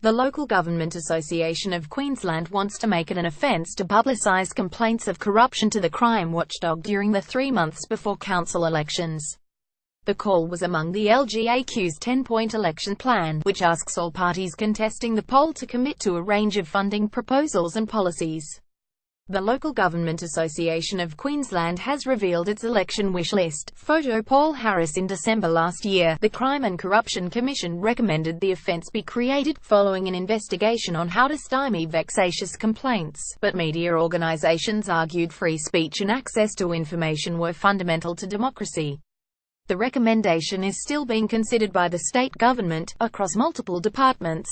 The Local Government Association of Queensland wants to make it an offence to publicise complaints of corruption to the crime watchdog during the 3 months before council elections. The call was among the Lgaq's 10-point election plan, which asks all parties contesting the poll to commit to a range of funding proposals and policies. The Local Government Association of Queensland has revealed its election wish list. Photo Paul Harris. In December last year, the Crime and Corruption Commission recommended the offence be created, following an investigation on how to stymie vexatious complaints, but media organisations argued free speech and access to information were fundamental to democracy. The recommendation is still being considered by the state government, across multiple departments.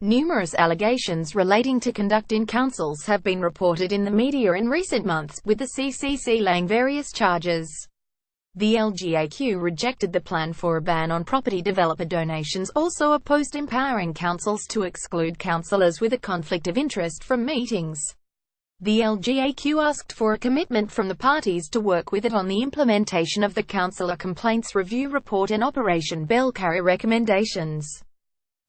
Numerous allegations relating to conduct in councils have been reported in the media in recent months, with the CCC laying various charges. The Lgaq rejected the plan for a ban on property developer donations, also opposed empowering councils to exclude councillors with a conflict of interest from meetings. The Lgaq asked for a commitment from the parties to work with it on the implementation of the Councillor Complaints Review Report and Operation Bellcarrier recommendations.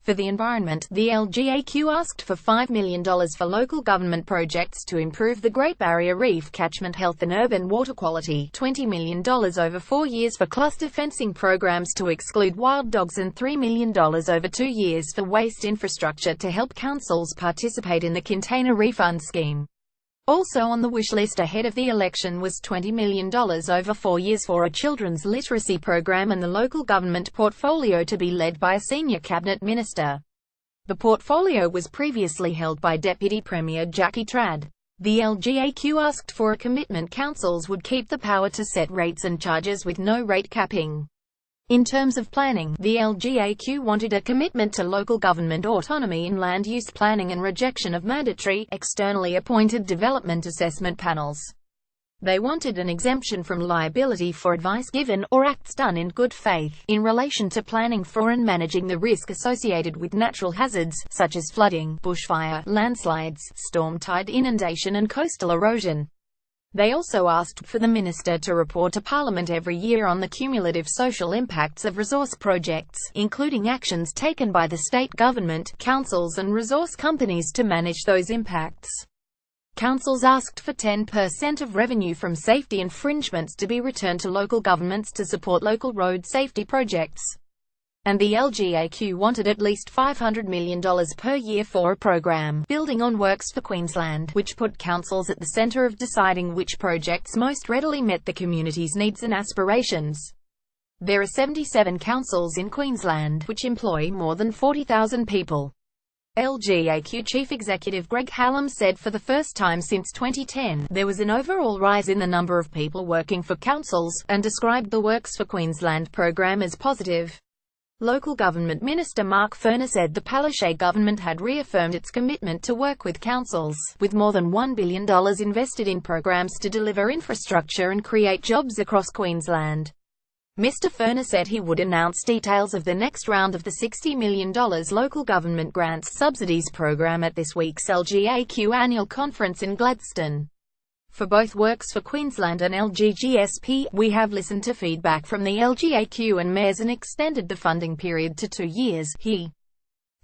For the environment, the Lgaq asked for $5 million for local government projects to improve the Great Barrier Reef catchment health and urban water quality, $20 million over 4 years for cluster fencing programs to exclude wild dogs, and $3 million over 2 years for waste infrastructure to help councils participate in the container refund scheme. Also on the wish list ahead of the election was $20 million over 4 years for a children's literacy program and the local government portfolio to be led by a senior cabinet minister. The portfolio was previously held by Deputy Premier Jackie Trad. The Lgaq asked for a commitment councils would keep the power to set rates and charges with no rate capping. In terms of planning, the Lgaq wanted a commitment to local government autonomy in land use planning and rejection of mandatory, externally appointed development assessment panels. They wanted an exemption from liability for advice given, or acts done in good faith, in relation to planning for and managing the risk associated with natural hazards, such as flooding, bushfire, landslides, storm tide inundation and coastal erosion. They also asked for the minister to report to Parliament every year on the cumulative social impacts of resource projects, including actions taken by the state government, councils and resource companies to manage those impacts. Councils asked for 10% of revenue from safety infringements to be returned to local governments to support local road safety projects. And the Lgaq wanted at least $500 million per year for a program, building on Works for Queensland, which put councils at the centre of deciding which projects most readily met the community's needs and aspirations. There are 77 councils in Queensland, which employ more than 40,000 people. Lgaq Chief Executive Greg Hallam said for the first time since 2010, there was an overall rise in the number of people working for councils, and described the Works for Queensland program as positive. Local Government Minister Mark Furner said the Palaszczuk government had reaffirmed its commitment to work with councils, with more than $1 billion invested in programs to deliver infrastructure and create jobs across Queensland. Mr Furner said he would announce details of the next round of the $60 million local government grants subsidies program at this week's Lgaq annual conference in Gladstone. For both Works for Queensland and LGGSP, we have listened to feedback from the Lgaq and mayors and extended the funding period to 2 years, he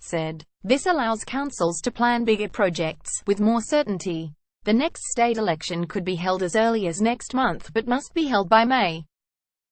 said. This allows councils to plan bigger projects with more certainty. The next state election could be held as early as next month, but must be held by May.